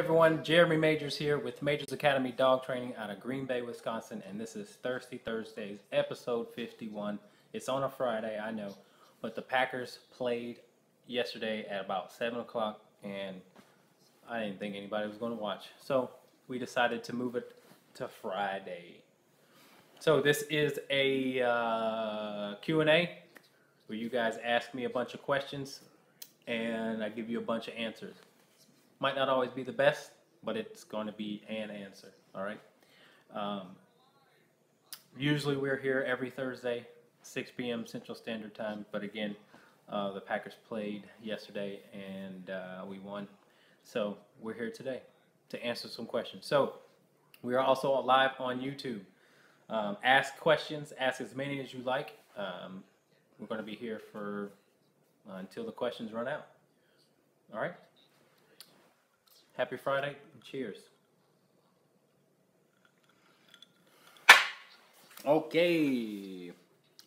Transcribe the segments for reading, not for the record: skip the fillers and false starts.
Everyone, Jeremy Majors here with Majors Academy Dog Training out of Green Bay, Wisconsin, and this is Thirsty Thursdays, episode 51. It's on a Friday, I know, but the Packers played yesterday at about 7 o'clock, and I didn't think anybody was going to watch, so we decided to move it to Friday. So this is a Q&A where you guys ask me a bunch of questions, and I give you a bunch of answers. Might not always be the best, but it's going to be an answer, all right? Usually we're here every Thursday, 6 p.m. Central Standard Time, but again, the Packers played yesterday and we won. So we're here today to answer some questions. So we are also live on YouTube. Ask questions, ask as many as you like. We're going to be here for until the questions run out, all right? Happy Friday, and cheers. Okay,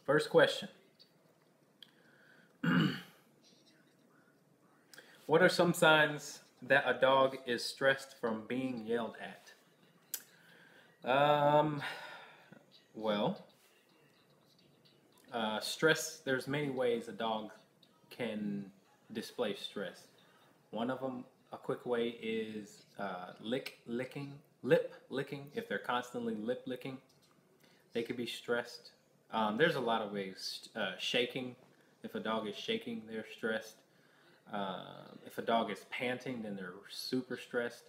first question. What are some signs that a dog is stressed from being yelled at? Stress, there's many ways a dog can display stress. One of them, a quick way, is lip licking. If they're constantly lip licking, they could be stressed. There's a lot of ways. Shaking. If a dog is shaking, they're stressed. If a dog is panting, then they're super stressed.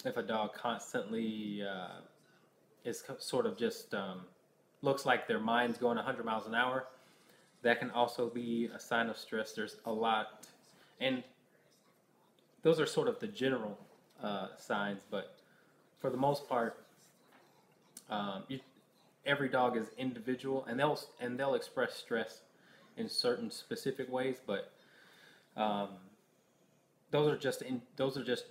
If a dog constantly is sort of just looks like their mind's going 100 miles an hour, that can also be a sign of stress. There's a lot, and those are sort of the general signs, but for the most part, every dog is individual, and they'll express stress in certain specific ways, but those are just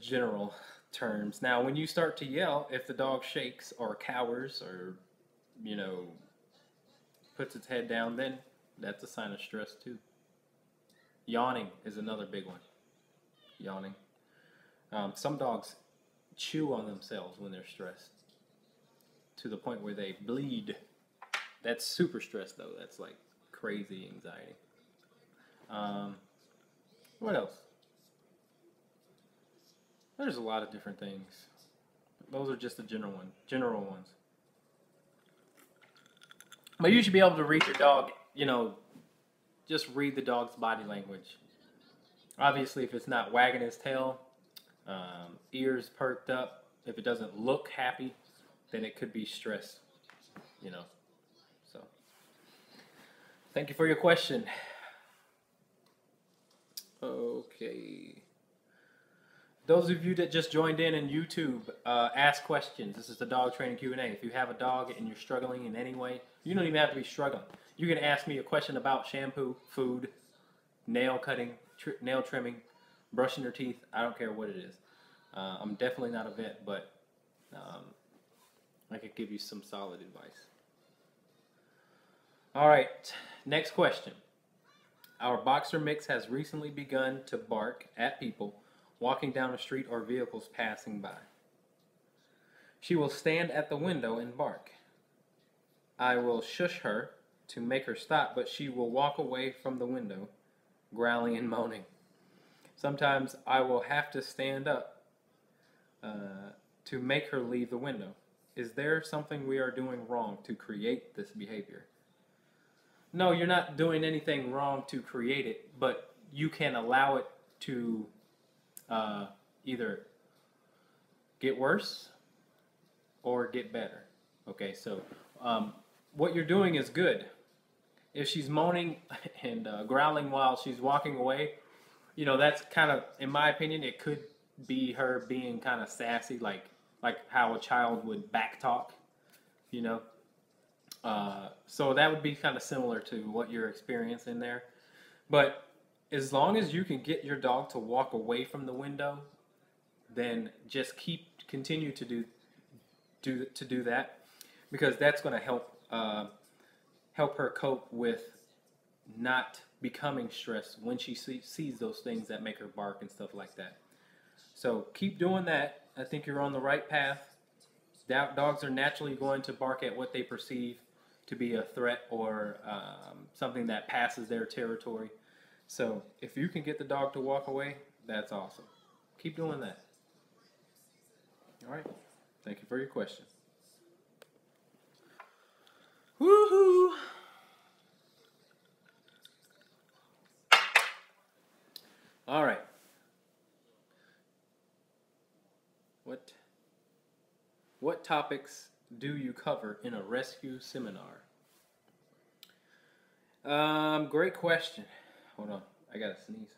general terms. Now, when you start to yell, if the dog shakes or cowers or puts its head down, then that's a sign of stress too. Yawning is another big one. Yawning. Some dogs chew on themselves when they're stressed to the point where they bleed. That's super stress though. That's like crazy anxiety. What else? There's a lot of different things. Those are just the general ones. But you should be able to read your dog. Just read the dog's body language. Obviously, if it's not wagging his tail, ears perked up, if it doesn't look happy, then it could be stress, So, thank you for your question. Okay. Those of you that just joined in YouTube, ask questions. This is the dog training Q&A. If you have a dog and you're struggling in any way, you don't even have to be struggling. You can ask me a question about shampoo, food, nail cutting, nail trimming, brushing your teeth. I don't care what it is. I'm definitely not a vet, but I could give you some solid advice. All right, next question. Our boxer mix has recently begun to bark at people walking down the street or vehicles passing by. She will stand at the window and bark. I will shush her to make her stop, but she will walk away from the window, growling and moaning. Sometimes I will have to stand up to make her leave the window. Is there something we are doing wrong to create this behavior? No, you're not doing anything wrong to create it, but you can allow it to either get worse or get better. Okay, so what you're doing is good. If she's moaning and growling while she's walking away, that's kind of, in my opinion, it could be her being kind of sassy, like how a child would backtalk, So that would be kind of similar to what you're experiencing there. But as long as you can get your dog to walk away from the window, then just continue to do that, because that's going to help her cope with not becoming stressed when she sees those things that make her bark and stuff like that. So keep doing that. I think you're on the right path. Dogs are naturally going to bark at what they perceive to be a threat or something that passes their territory. So if you can get the dog to walk away, that's awesome. Keep doing that. All right. Thank you for your question. Woohoo! All right. What topics do you cover in a rescue seminar? Great question. Hold on, I gotta sneeze.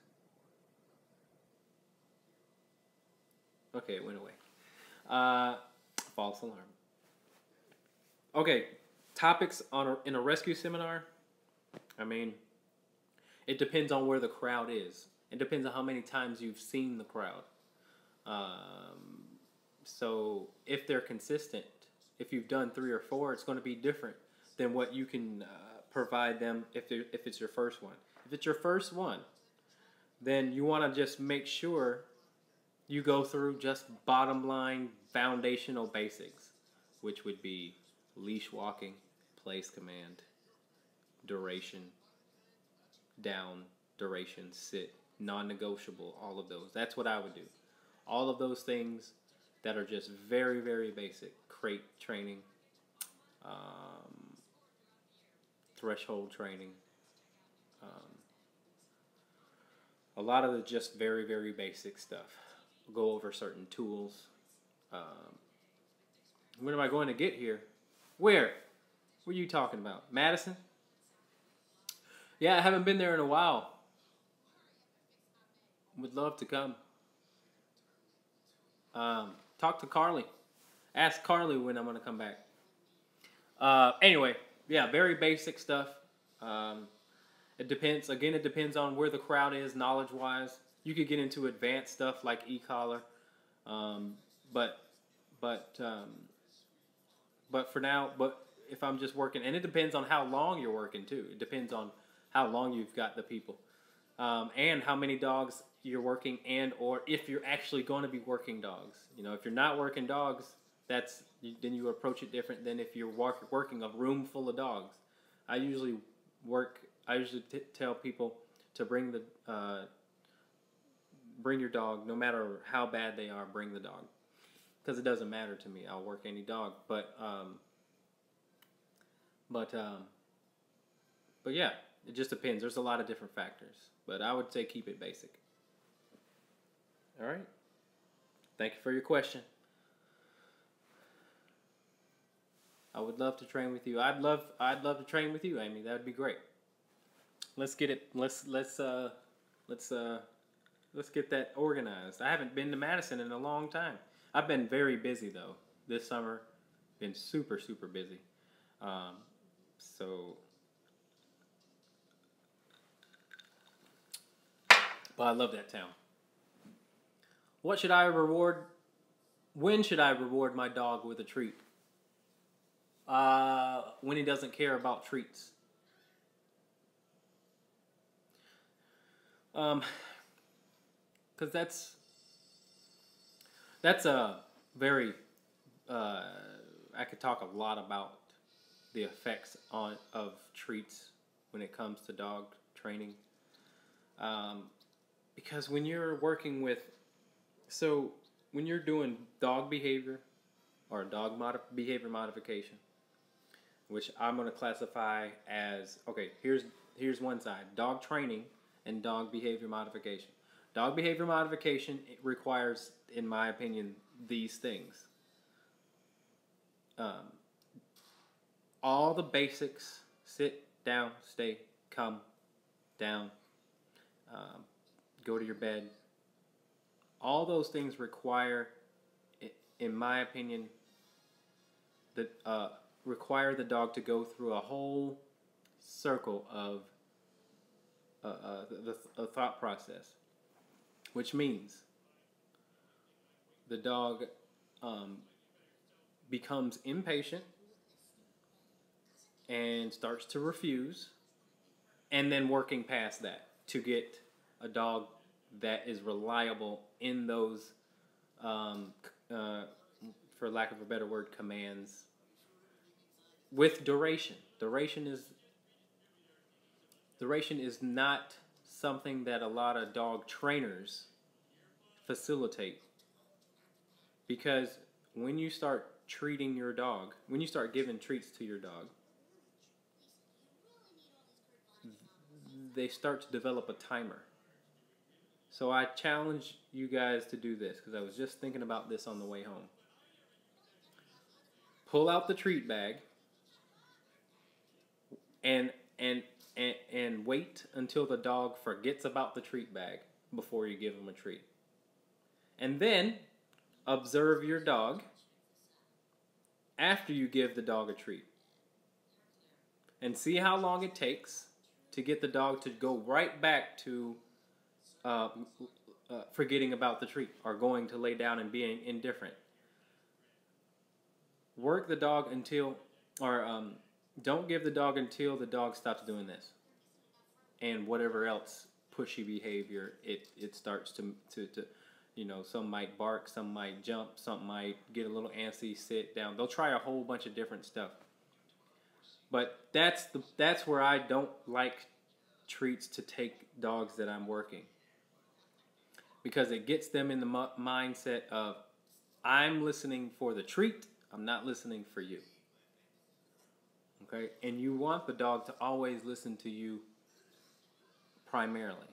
Okay, it went away. False alarm. Okay, topics in a rescue seminar. I mean, it depends on where the crowd is. It depends on how many times you've seen the crowd. So if they're consistent, if you've done 3 or 4, it's going to be different than what you can provide them if it's your first one. If it's your first one, then you want to just make sure you go through just bottom line foundational basics, which would be leash walking, place command, duration, down, duration, sit, non-negotiable, all of those. That's what I would do. All of those things that are just very, very basic. Crate training, threshold training, a lot of the just very, very basic stuff. We'll go over certain tools. When am I going to get here? Where? What are you talking about? Madison? Yeah, I haven't been there in a while. Would love to come. Talk to Carly. Ask Carly when I'm going to come back. Anyway, yeah, very basic stuff. It depends. Again, it depends on where the crowd is knowledge-wise. You could get into advanced stuff like e-collar. But for now, if I'm just working, and it depends on how long you're working too. It depends on how long you've got the people. And how many dogs you're working, and or if you're actually going to be working dogs. You know, if you're not working dogs, then you approach it different than if you're working a room full of dogs. I usually tell people to bring your dog, no matter how bad they are. Bring the dog, because it doesn't matter to me. I'll work any dog, but yeah, it just depends. There's a lot of different factors, but I would say keep it basic. All right. Thank you for your question. I would love to train with you. I'd love to train with you, Amy. That would be great. Let's get it. Let's get that organized. I haven't been to Madison in a long time. I've been very busy though. This summer, been super busy. But I love that town. When should I reward my dog with a treat? When he doesn't care about treats. Because that's a very, I could talk a lot about the effects of treats when it comes to dog training. Because when you're working with, when you're doing dog behavior or behavior modification, which I'm going to classify as, okay, here's one side, dog training and dog behavior modification. Dog behavior modification, it requires, in my opinion, these things. All the basics: sit, down, stay, come, down, go to your bed. All those things require, in my opinion, require the dog to go through a whole circle of the thought process, which means the dog becomes impatient and starts to refuse, and then working past that to get a dog that is reliable in those, for lack of a better word, commands with duration. Duration is not something that a lot of dog trainers facilitate, because when you start treating your dog, when you start giving treats to your dog, they start to develop a timer. So I challenge you guys to do this, because I was just thinking about this on the way home. Pull out the treat bag and wait until the dog forgets about the treat bag before you give him a treat. And then observe your dog after you give the dog a treat. And see how long it takes to get the dog to go right back to forgetting about the treat or going to lay down and being indifferent. Work the dog until, or don't give the dog until the dog stops doing this. And whatever else pushy behavior it starts to some might bark, some might jump, some might get a little antsy, sit down. They'll try a whole bunch of different stuff. But that's where I don't like treats to take dogs that I'm working, because it gets them in the mindset of, I'm listening for the treat, I'm not listening for you. Okay? And you want the dog to always listen to you primarily.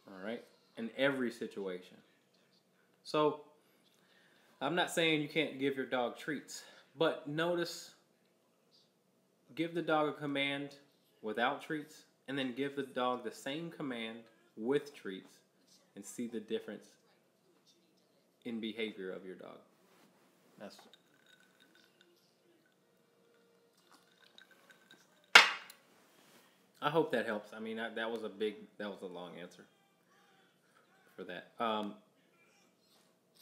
All right? In every situation. So, I'm not saying you can't give your dog treats, but notice, give the dog a command without treats, and then give the dog the same command with treats, and see the difference in behavior of your dog. That's I hope that helps. I mean, that was a long answer for that.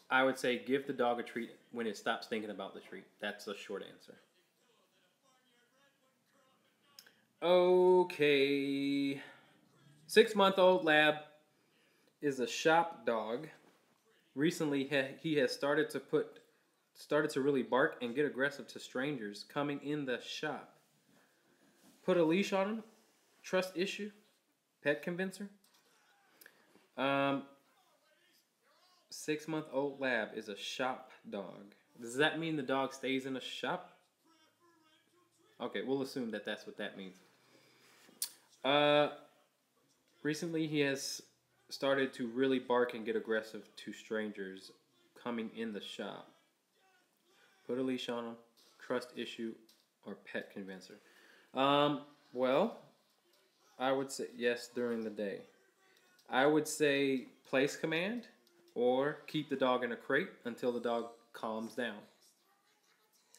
I would say give the dog a treat when it stops thinking about the treat. That's a short answer. Okay. 6-month-old lab is a shop dog. Recently, he has started to really bark and get aggressive to strangers coming in the shop. Put a leash on him. Trust issue. Pet convincer. 6-month-old lab is a shop dog. Does that mean the dog stays in a shop? Okay, we'll assume that that's what that means. Recently, he has started to really bark and get aggressive to strangers coming in the shop. Put a leash on him. Trust issue or pet convincer. Well, I would say yes during the day. I would say place command or keep the dog in a crate until the dog calms down.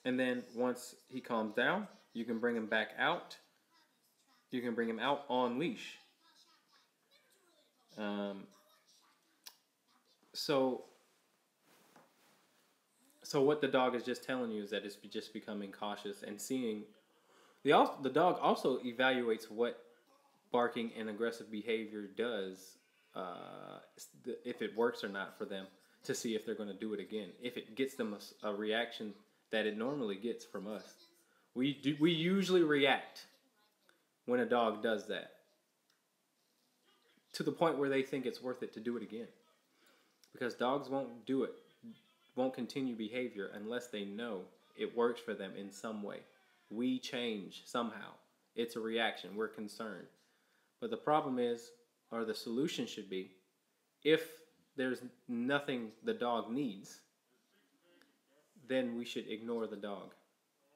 And then once he calms down, you can bring him back out. You can bring him out on leash. So what the dog is just telling you is that it's just becoming cautious and seeing. The dog also evaluates what barking and aggressive behavior does, if it works or not for them, to see if they're going to do it again. If it gets them a reaction that it normally gets from us. We usually react when a dog does that, to the point where they think it's worth it to do it again. Because dogs won't continue behavior unless they know it works for them in some way. We change somehow. It's a reaction. We're concerned. But the problem is, or the solution should be, if there's nothing the dog needs, then we should ignore the dog.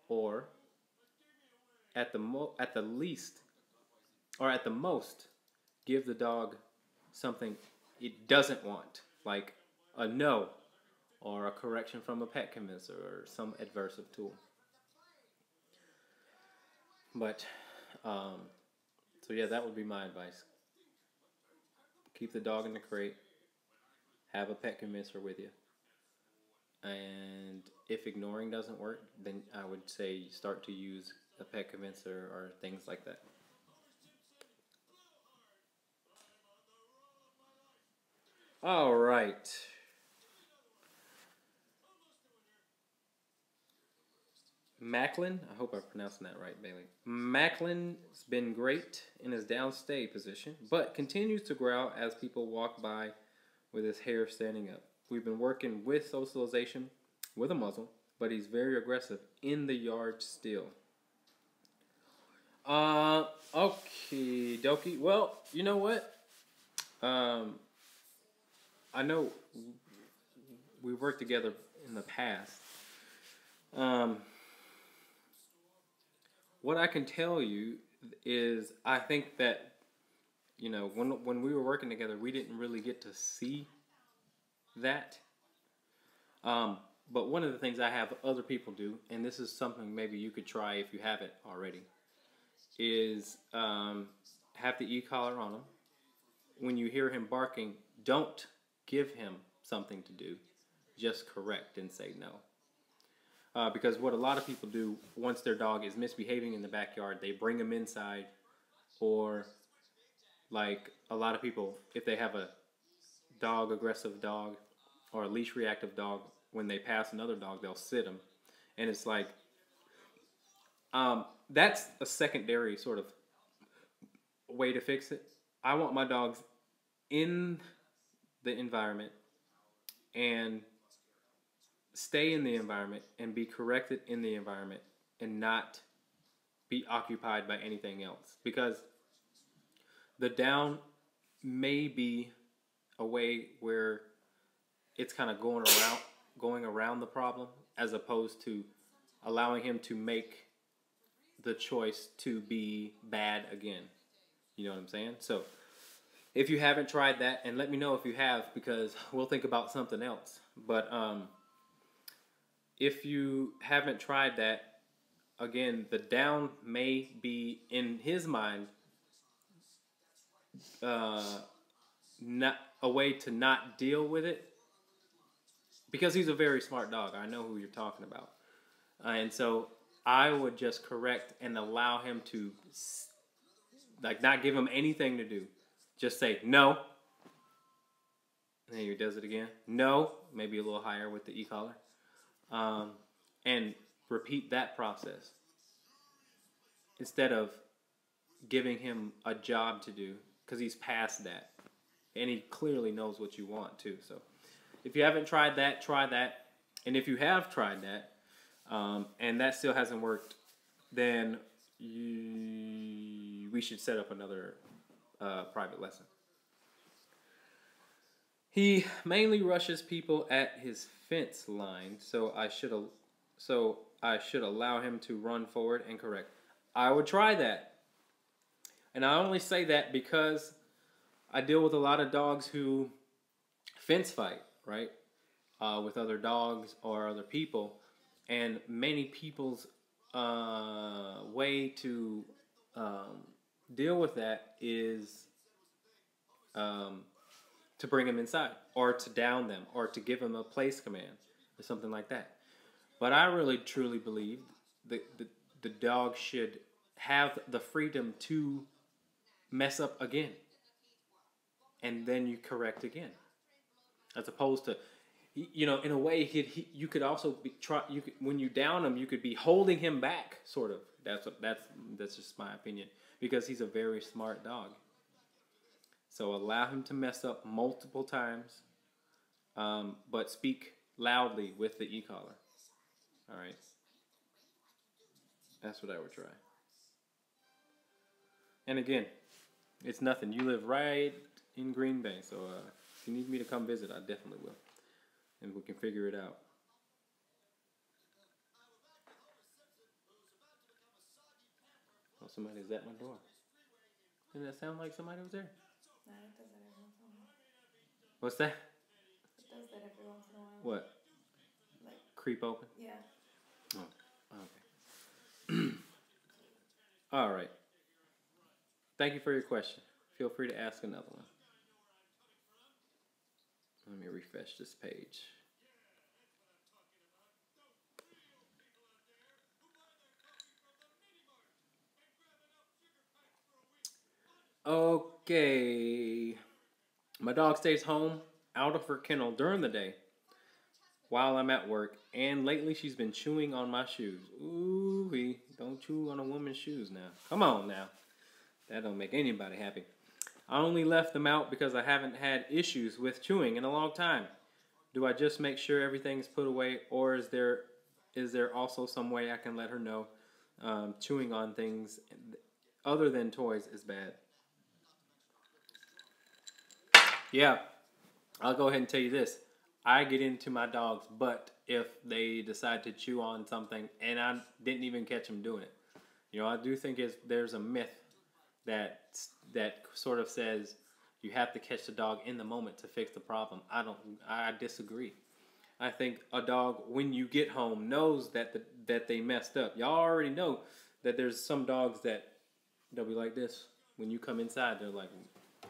Or at the least, or at the most, give the dog something it doesn't want, like a no, or a correction from a pet convincer, or some adversive tool. But, so yeah, that would be my advice. Keep the dog in the crate. Have a pet convincer with you. And if ignoring doesn't work, then I would say start to use a pet convincer or things like that. All right. Macklin, I hope I'm pronouncing that right, Bailey. Macklin's been great in his downstay position, but continues to growl as people walk by with his hair standing up. We've been working with socialization with a muzzle, but he's very aggressive in the yard still. Okay, dokie. Well, you know what? Um, I know we worked together in the past. Um, what I can tell you is I think that, when we were working together, we didn't really get to see that. Um, but one of the things I have other people do, and this is something maybe you could try if you haven't already, is have the e-collar on him. When you hear him barking, don't give him something to do. Just correct and say no. Because what a lot of people do once their dog is misbehaving in the backyard, they bring him inside, or like a lot of people, if they have a aggressive dog, or a leash reactive dog, when they pass another dog, they'll sit him, and it's like that's a secondary sort of way to fix it. I want my dogs in the environment and stay in the environment and be corrected in the environment and not be occupied by anything else, because the down may be a way where it's kind of going around the problem, as opposed to allowing him to make the choice to be bad again. You know what I'm saying? So if you haven't tried that, and let me know if you have, because we'll think about something else. But if you haven't tried that, again, the down may be, in his mind, not a way to not deal with it, because he's a very smart dog. I know who you're talking about. And so I would just correct and allow him to, like, not give him anything to do. Just say no. And then he does it again. No, maybe a little higher with the e-collar. And repeat that process instead of giving him a job to do, because he's past that. And he clearly knows what you want too. So if you haven't tried that, try that. And if you have tried that, and that still hasn't worked, then we should set up another private lesson. He mainly rushes people at his fence line, so I should allow him to run forward and correct. I would try that. And I only say that because I deal with a lot of dogs who fence fight, right? With other dogs or other people. And many people's way to deal with that is to bring them inside, or to down them, or to give them a place command, or something like that. But I really truly believe that the dog should have the freedom to mess up again, and then you correct again, as opposed to, in a way, you could also be when you down him, you could be holding him back, sort of. That's just my opinion, because he's a very smart dog. So allow him to mess up multiple times, but speak loudly with the e-collar. All right, that's what I would try. And again, it's nothing. You live right in Green Bay, so if you need me to come visit, I definitely will, and we can figure it out. Oh, somebody's at my door. Didn't that sound like somebody was there? No, it does that every once in a while. What's that? It does that every once in a while. What? Like, creep open? yeah. Oh, okay. All right. Thank you for your question. Feel free to ask another one. Let me refresh this page. Okay. My dog stays home out of her kennel during the day while I'm at work, and lately she's been chewing on my shoes. Ooh, don't chew on a woman's shoes now. Come on now. That don't make anybody happy. I only left them out because I haven't had issues with chewing in a long time. Do I just make sure everything's put away, or is there also some way I can let her know chewing on things other than toys is bad? Yeah, I'll go ahead and tell you this. I get into my dog's butt if they decide to chew on something and I didn't even catch them doing it. You know, I do think there's a myth that sort of says you have to catch the dog in the moment to fix the problem. I disagree. I think a dog, when you get home, knows that they messed up. Y'all already know that there's some dogs that they'll be like this. When you come inside, they're like,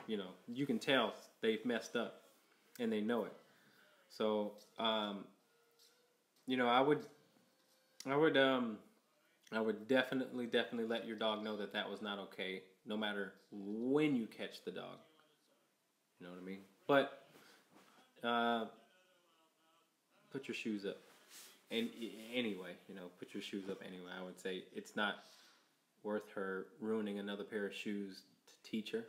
you know, you can tell they've messed up and they know it. So, you know, I would definitely let your dog know that was not okay, no matter when you catch the dog. You know what I mean? But put your shoes up. And anyway, you know, put your shoes up anyway. I would say it's not worth her ruining another pair of shoes to teach her.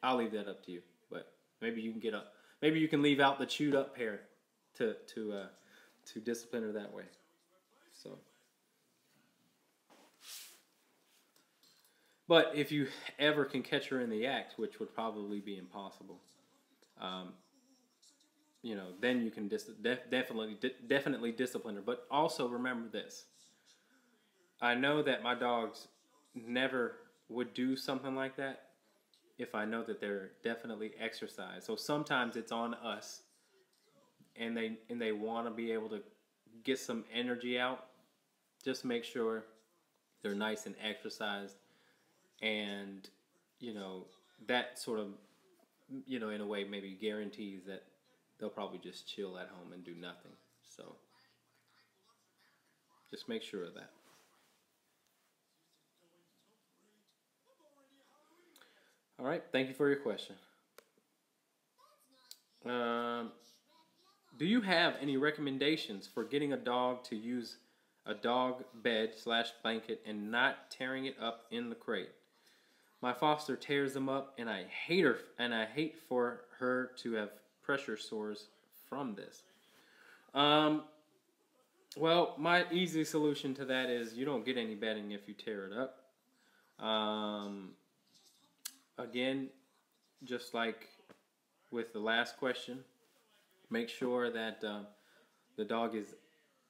I'll leave that up to you. But maybe you can leave out the chewed up pair to discipline her that way. So, but if you ever can catch her in the act, which would probably be impossible, you know, then you can definitely discipline her. But also remember this. I know that my dogs never would do something like that if I know that they're definitely exercised. So sometimes it's on us, and they want to be able to get some energy out. Just make sure they're nice and exercised, and you know that sort of, you know, in a way maybe guarantees that they'll probably just chill at home and do nothing. So just make sure of that. All right, thank you for your question. Do you have any recommendations for getting a dog to use a dog bed / blanket and not tearing it up in the crate? My foster tears them up, and I hate for her to have pressure sores from this. Well, my easy solution to that is you don't get any bedding if you tear it up. Again, just like with the last question, make sure that the dog is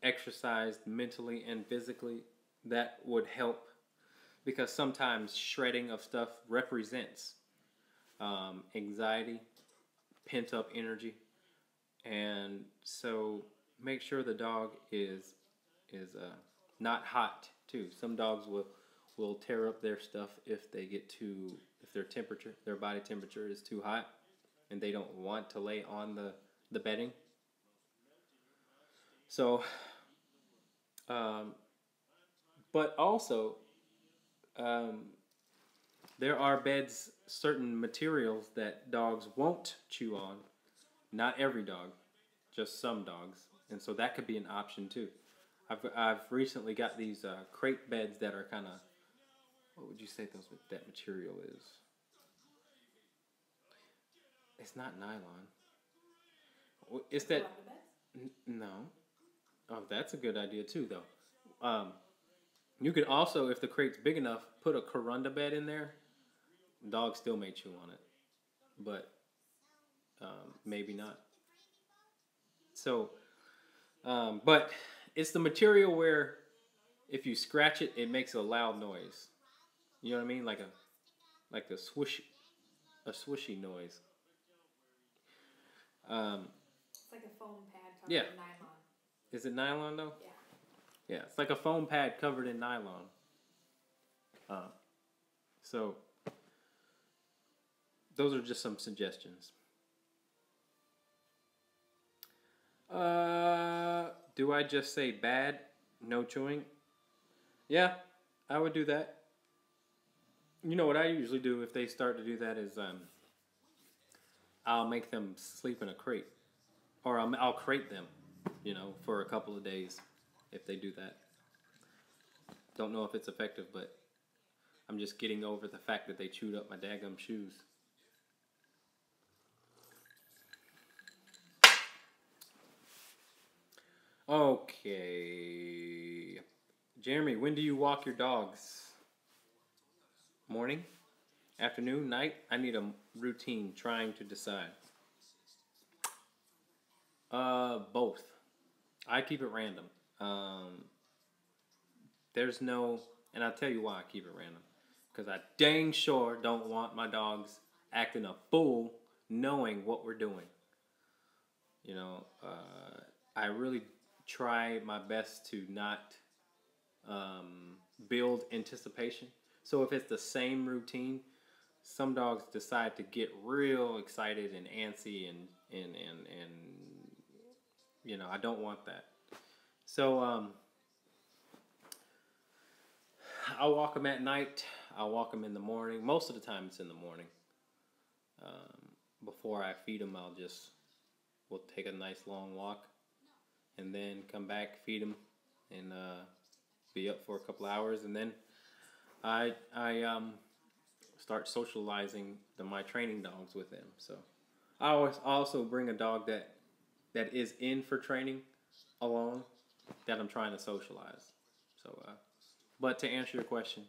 exercised mentally and physically. That would help, because sometimes shredding of stuff represents anxiety, pent up energy, and so make sure the dog is not hot too. Some dogs will tear up their stuff if their body temperature is too hot and they don't want to lay on the bedding. So, but also, there are beds, certain materials that dogs won't chew on. Not every dog, just some dogs, and so that could be an option too. I've recently got these crate beds that are kind of, what would you say that material is? It's not nylon. It's that. No. Oh, that's a good idea too, though. You could also, if the crate's big enough, put a corunda bed in there. Dogs still may chew on it, but maybe not. So, but it's the material where if you scratch it, it makes a loud noise. You know what I mean? Like a swishy noise. It's like a foam pad covered Yeah. in nylon. Is it nylon though? Yeah. Yeah, it's like a foam pad covered in nylon. So those are just some suggestions. Do I just say bad, no chewing? Yeah, I would do that. You know what I usually do if they start to do that is I'll make them sleep in a crate. Or I'll crate them, you know, for a couple of days if they do that. Don't know if it's effective, but I'm just getting over the fact that they chewed up my daggum shoes. Okay. Jeremy, when do you walk your dogs? Morning? Afternoon? Night? I need a routine, trying to decide. Both. I keep it random. There's no, and I'll tell you why I keep it random. Because I dang sure don't want my dogs acting a fool knowing what we're doing. You know, I really try my best to not build anticipation. So if it's the same routine, some dogs decide to get real excited and antsy and you know, I don't want that. So I'll walk them at night. I'll walk them in the morning. Most of the time it's in the morning. Before I feed them, we'll take a nice long walk and then come back, feed them, and be up for a couple hours, and then I start socializing my training dogs with them. So I also bring a dog that is in for training along that I'm trying to socialize. So, but to answer your question,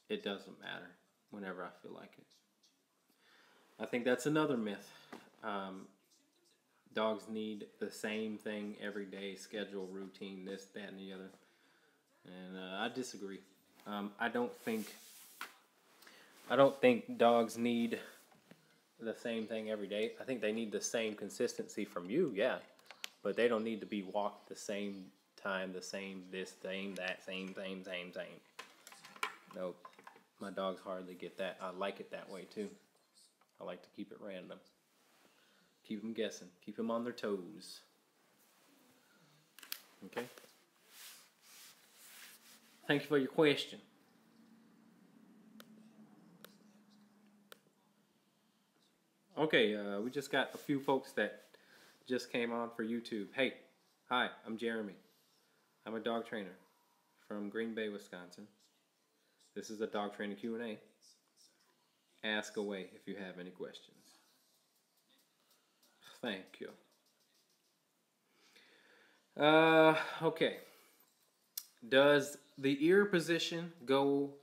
it doesn't matter whenever I feel like it. I think that's another myth. Dogs need the same thing every day, schedule, routine, this, that, and the other. And I disagree. I don't think dogs need the same thing every day. I think they need the same consistency from you, yeah. But they don't need to be walked the same time, the same this, same that, same. Nope. My dogs hardly get that. I like it that way too. I like to keep it random. Keep them guessing. Keep them on their toes. Okay? Thank you for your question. Okay, we just got a few folks that just came on for YouTube. Hey, hi, I'm Jeremy. I'm a dog trainer from Green Bay, Wisconsin. This is a dog training Q&A. Ask away if you have any questions. Thank you. Okay. Does the ear position go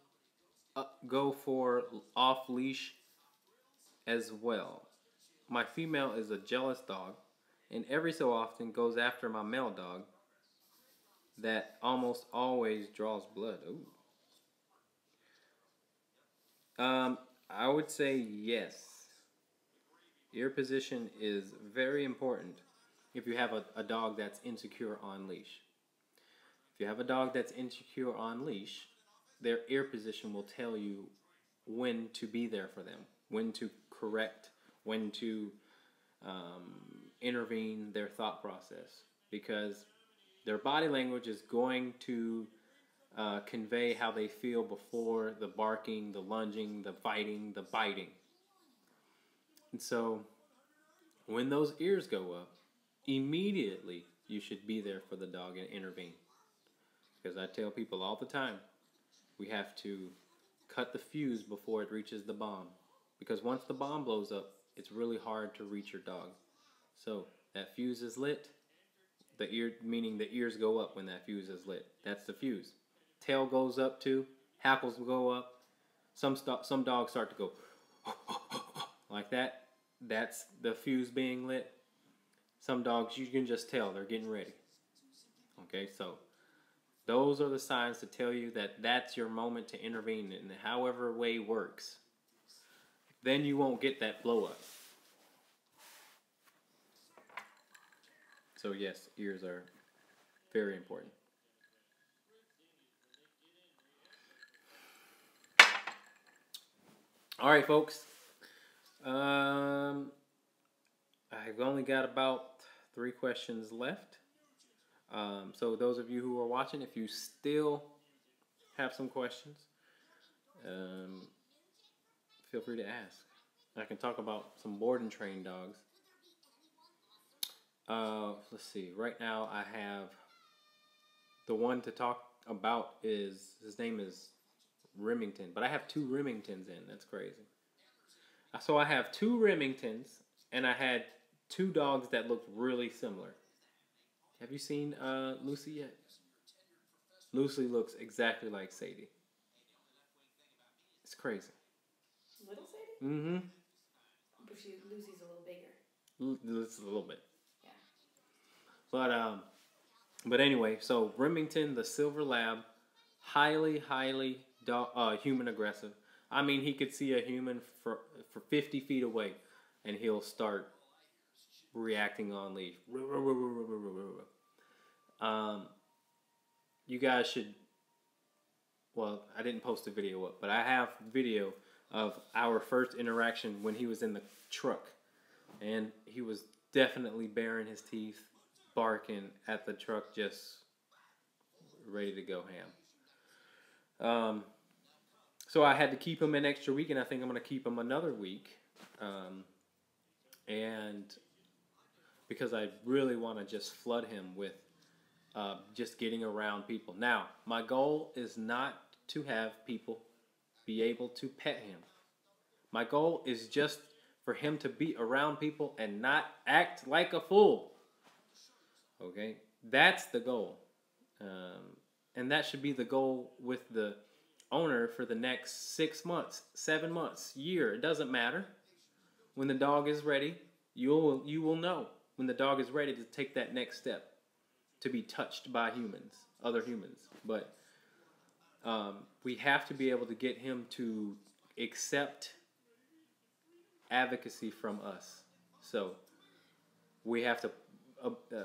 for off leash as well? My female is a jealous dog, and every so often goes after my male dog that almost always draws blood. Ooh. I would say yes. Ear position is very important if you have a dog that's insecure on leash. If you have a dog that's insecure on leash, their ear position will tell you when to be there for them, when to correct, when to intervene their thought process, because their body language is going to convey how they feel before the barking, the lunging, the fighting, the biting. And so when those ears go up, immediately you should be there for the dog and intervene. Because I tell people all the time, we have to cut the fuse before it reaches the bomb. Because once the bomb blows up, it's really hard to reach your dog. So that fuse is lit, meaning the ears go up when that fuse is lit. That's the fuse. Tail goes up too, hackles will go up. Some dogs start to go like that. That's the fuse being lit. Some dogs, you can just tell they're getting ready. Okay, so those are the signs to tell you that that's your moment to intervene in however way works. Then you won't get that blow up. So yes, ears are very important. All right, folks. I've only got about 3 questions left. So those of you who are watching, if you still have some questions, feel free to ask. I can talk about some board and train dogs. Let's see. Right now, I have the one to talk about is his name is Remington, but I have 2 Remingtons in. That's crazy. So I have 2 Remingtons, and I had 2 dogs that looked really similar. Have you seen Lucy yet? Lucy looks exactly like Sadie. It's crazy. Little Sadie? Mm-hmm. But Lucy's a little bigger. Just a little bit. Yeah. But anyway, so Remington, the Silver Lab, highly human aggressive. I mean, he could see a human for 50 feet away, and he'll start reacting on leash. You guys should. Well, I didn't post a video up, but I have video of our first interaction when he was in the truck, and he was definitely baring his teeth, barking at the truck, just ready to go ham. So I had to keep him an extra week, and I think I'm going to keep him another week. And because I really want to just flood him with just getting around people. Now, my goal is not to have people be able to pet him. My goal is just for him to be around people and not act like a fool. Okay? That's the goal. And that should be the goal with the owner for the next 6 months, 7 months, year. It doesn't matter. When the dog is ready, you will know when the dog is ready to take that next step, to be touched by humans, other humans. But we have to be able to get him to accept advocacy from us. So we have to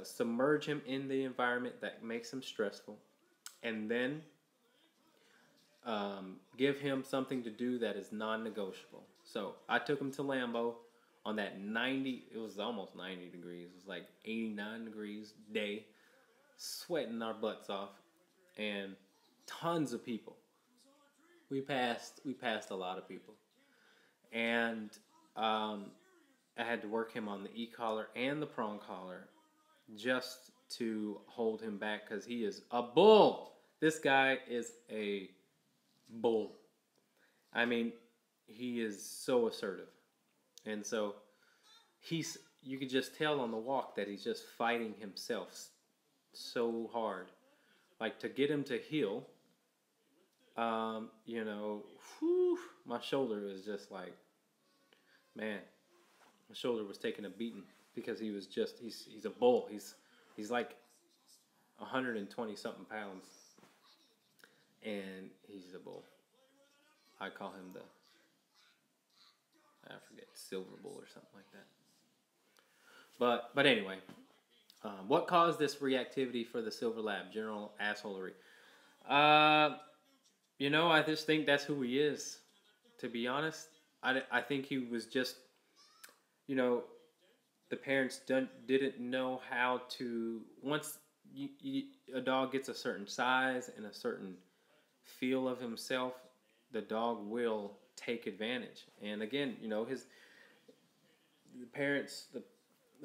submerge him in the environment that makes him stressful, and then give him something to do that is non-negotiable. So I took him to Lambeau on that 90, it was almost 90 degrees, it was like 89 degrees day, sweating our butts off, and tons of people. We passed a lot of people, and I had to work him on the e-collar and the prong collar just to hold him back, because he is a bull. This guy is a bull. I mean, he is so assertive. And so you could just tell on the walk that he's just fighting himself so hard. Like, to get him to heel, my shoulder was just like, man, my shoulder was taking a beating, because he was just, he's a bull. He's like 120 something pounds, and he's a bull. I call him I forget, silver bull or something like that. But anyway, what caused this reactivity for the Silver Lab? General assholery. I just think that's who he is. To be honest, I think he was just, the parents didn't know how to, once a dog gets a certain size and a certain feel of himself, the dog will take advantage. And again, the parents, the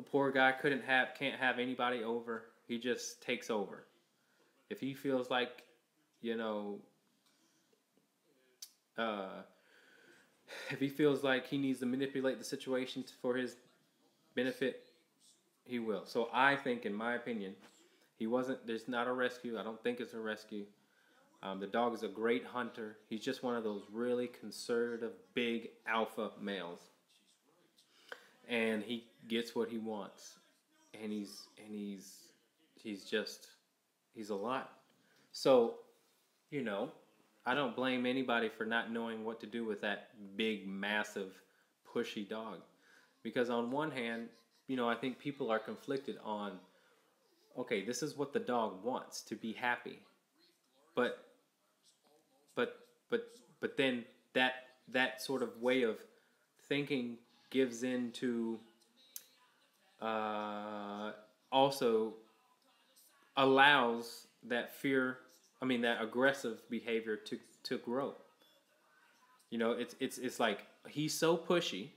poor guy can't have anybody over. He just takes over. If he feels like, if he feels like he needs to manipulate the situation for his benefit, he will. So I think, in my opinion, there's not a rescue. I don't think it's a rescue. The dog is a great hunter. He's just one of those really conservative, big alpha males. And he gets what he wants. And he's a lot. So, I don't blame anybody for not knowing what to do with that big, massive, pushy dog. Because on one hand, I think people are conflicted on, okay, this is what the dog wants, to be happy. But then that sort of way of thinking gives into also allows that that aggressive behavior to grow. It's like, he's so pushy,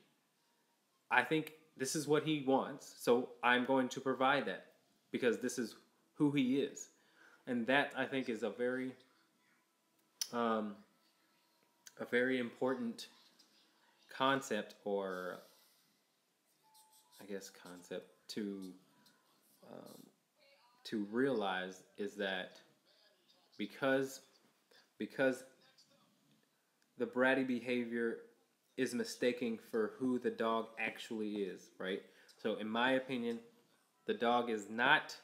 I think this is what he wants, so I'm going to provide that because this is who he is. And that, I think, is a very important concept, or I guess concept to realize, is that because the bratty behavior is mistaking for who the dog actually is, right? So in my opinion, the dog is not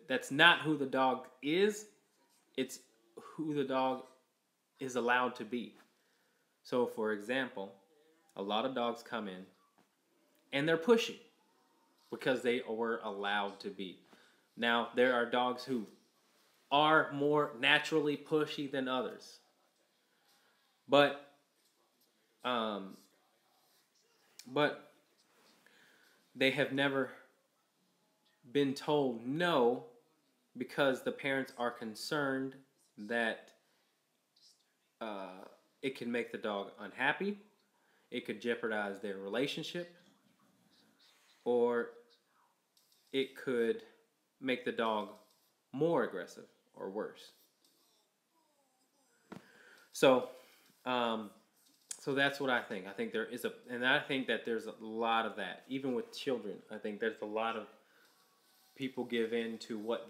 that's not who the dog is. It's who the dog is allowed to be. So for example, a lot of dogs come in and they're pushy because they were allowed to be. Now, there are dogs who are more naturally pushy than others. But they have never been told no because the parents are concerned that it can make the dog unhappy, it could jeopardize their relationship, or it could make the dog more aggressive or worse. So, so that's what I think. I think there is and I think that there's a lot of that, even with children. I think there's a lot of people give in to what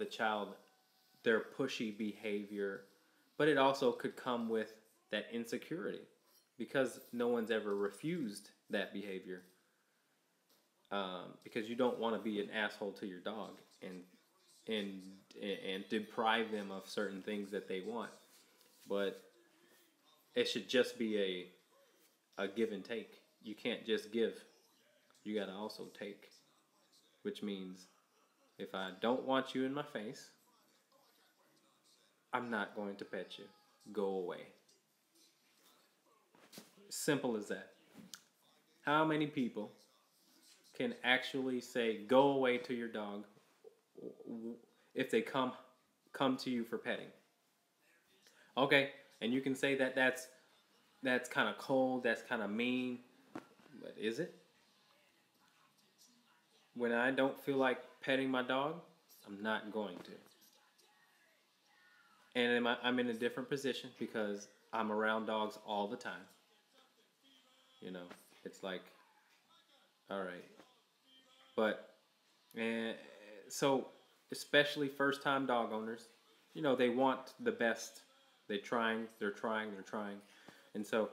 their pushy behavior, but it also could come with that insecurity because no one's ever refused that behavior. Because you don't want to be an asshole to your dog and deprive them of certain things that they want, but it should just be a give and take. You can't just give; you got to also take, which means if I don't want you in my face, I'm not going to pet you. Go away. Simple as that. How many people can actually say go away to your dog if they come to you for petting? Okay, and you can say that that's kind of cold, that's kind of mean, but is it? When I don't feel like petting my dog, I'm not going to. And I'm in a different position because I'm around dogs all the time. You know, it's like, all right. But, and so, especially first-time dog owners, you know, they want the best. They're trying. And so,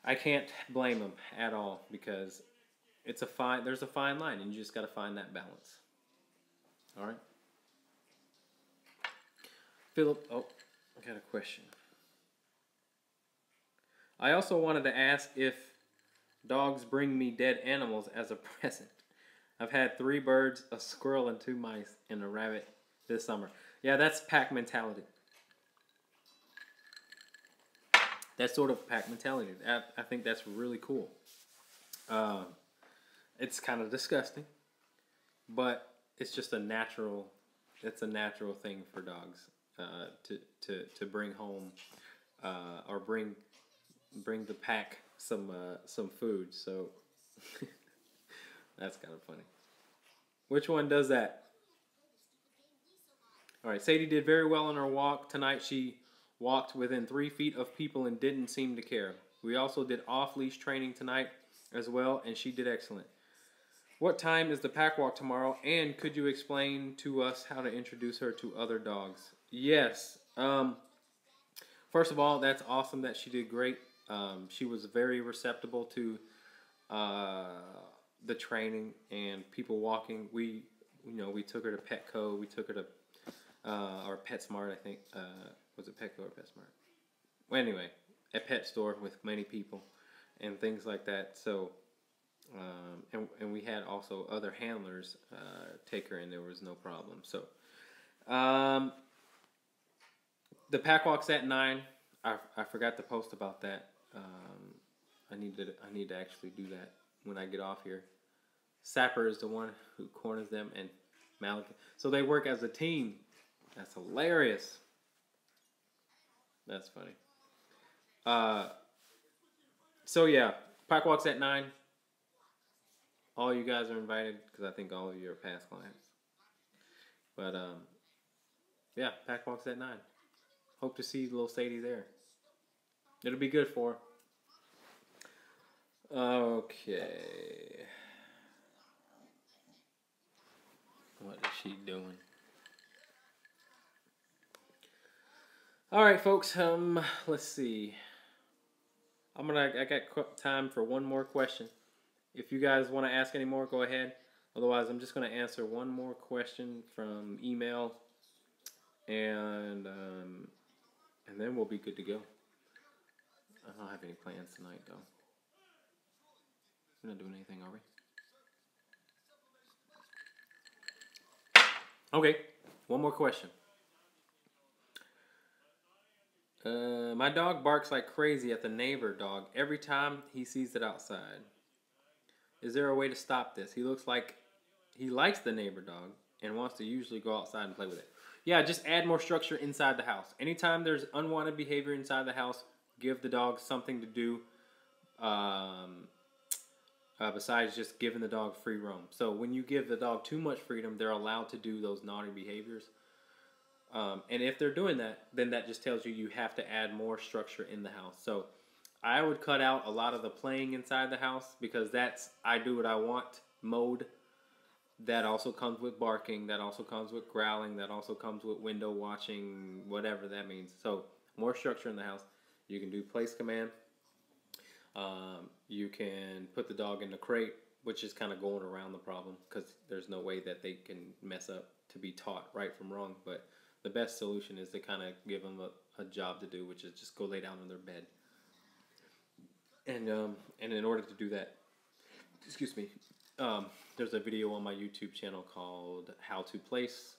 I can't blame them at all because there's a fine line, and you just got to find that balance. All right? Philip, I got a question. I also wanted to ask if dogs bring me dead animals as a present. I've had 3 birds, a squirrel, and 2 mice, and a rabbit this summer. Yeah, that's pack mentality. That's sort of pack mentality. I think that's really cool. It's kind of disgusting, but it's just a natural thing for dogs to bring home or bring the pack some food. So that's kind of funny. Which one does that? All right, Sadie did very well on her walk tonight. She walked within 3 feet of people and didn't seem to care. We also did off-leash training tonight as well, and she did excellent. What time is the pack walk tomorrow? And could you explain to us how to introduce her to other dogs? Yes. First of all, that's awesome that she did great. She was very receptive to the training and people walking. We took her to Petco. We took her to or PetSmart, I think. Was it Petco or PetSmart? Well, anyway, a pet store with many people and things like that. So, and we had also other handlers take her, and there was no problem. So, the pack walk's at 9. I forgot to post about that. I need to actually do that when I get off here. Sapper is the one who corners them, and Malik. So they work as a team. That's hilarious. That's funny. So yeah, Pack walks at 9. All you guys are invited because I think all of you are past clients. But yeah, pack walks at 9. Hope to see little Sadie there. It'll be good for her. Okay. What is she doing? All right, folks. Let's see. I got time for one more question. If you guys want to ask any more, go ahead. Otherwise, I'm just going to answer one more question from email, and then we'll be good to go. I don't have any plans tonight, though. We're not doing anything, are we? Okay, one more question. My dog barks like crazy at the neighbor dog every time he sees it outside. Is there a way to stop this? He looks like he likes the neighbor dog and wants to usually go outside and play with it. Yeah, just add more structure inside the house. Anytime there's unwanted behavior inside the house, give the dog something to do besides just giving the dog free roam. So when you give the dog too much freedom, they're allowed to do those naughty behaviors. And if they're doing that, then that just tells you you have to add more structure in the house. So I would cut out a lot of the playing inside the house because that's I do what I want mode. That also comes with barking. That also comes with growling. That also comes with window watching, whatever that means. So more structure in the house. You can do place command. You can put the dog in the crate, which is kind of going around the problem because there's no way that they can mess up to be taught right from wrong. But the best solution is to kind of give them a job to do, which is just go lay down on their bed. And in order to do that, excuse me, there's a video on my YouTube channel called How to Place,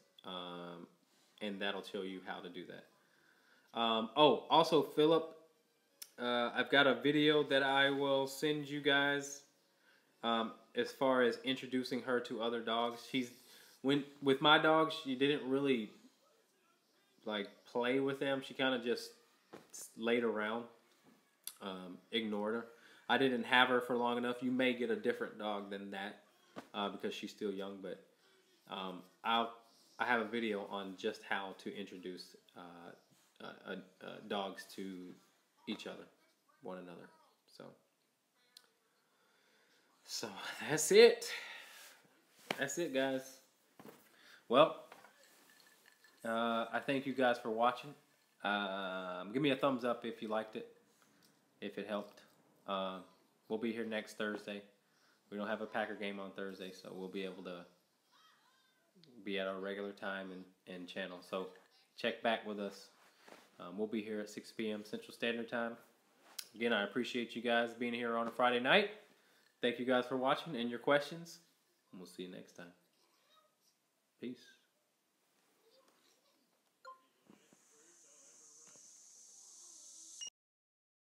and that'll show you how to do that. Also, Philip, I've got a video that I will send you guys as far as introducing her to other dogs. With my dogs, she didn't really like play with them. She kind of just laid around, ignored her. I didn't have her for long enough. You may get a different dog than that because she's still young, but I have a video on just how to introduce dogs to each other, one another. So that's it. That's it, guys. Well, I thank you guys for watching. Give me a thumbs up if you liked it, if it helped. We'll be here next Thursday. We don't have a Packer game on Thursday, so we'll be able to be at our regular time and channel. So check back with us. We'll be here at 6 p.m. Central Standard Time. Again, I appreciate you guys being here on a Friday night. Thank you guys for watching and your questions. And we'll see you next time. Peace.